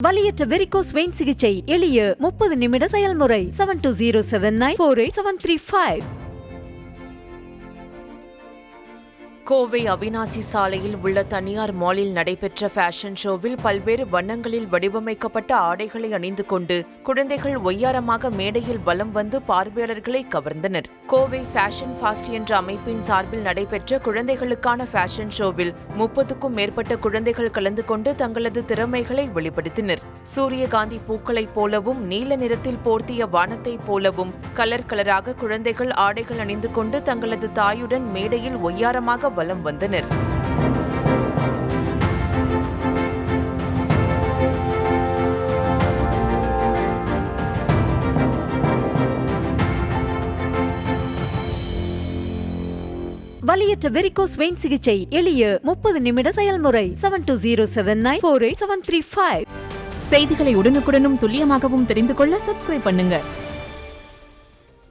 வலியற்ற varicose vein சிகிச்சை எளிய 30 நிமிட செயல்முறை 7207948735. கோவை அவினாசி சாலையில் உள்ள தனியார் மாலில் நடைபெற்ற ஃபேஷன் ஷோவில் பல்வேறு வண்ணங்களில் வடிவமைக்கப்பட்ட ஆடைகளை அணிந்து கொண்டு குழந்தைகள் ஒய்யாரமாக மேடையில் வலம் வந்து பார்வையாளர்களை கவர்ந்தனர். கோவை ஃபேஷன் ஃபாஸ்ட் என்ற அமைப்பின் சார்பில் நடைபெற்ற குழந்தைகளுக்கான ஃபேஷன் ஷோவில் 30க்கும் மேற்பட்ட குழந்தைகள் கலந்து கொண்டு தங்களது திறமைகளை வெளிப்படுத்தினர். சூரியகாந்தி பூக்களைப் போலவும் நீல நிறத்தில் போர்த்திய வானத்தைப் போலவும் கலர் கலராக குழந்தைகள் ஆடைகள் அணிந்து கொண்டு தங்களது தாயுடன் மேடையில் ஒய்யாரமாக வலம் வந்தனர். வலியற்ற வெரிகோஸ் வெயின் சிகிச்சை எளிய 30 நிமிட செயல்முறை 7207948735. செய்திகளை உடனுக்குடனும் துல்லியமாகவும் தெரிந்து கொள்ள சப்ஸ்கிரைப் பண்ணுங்க.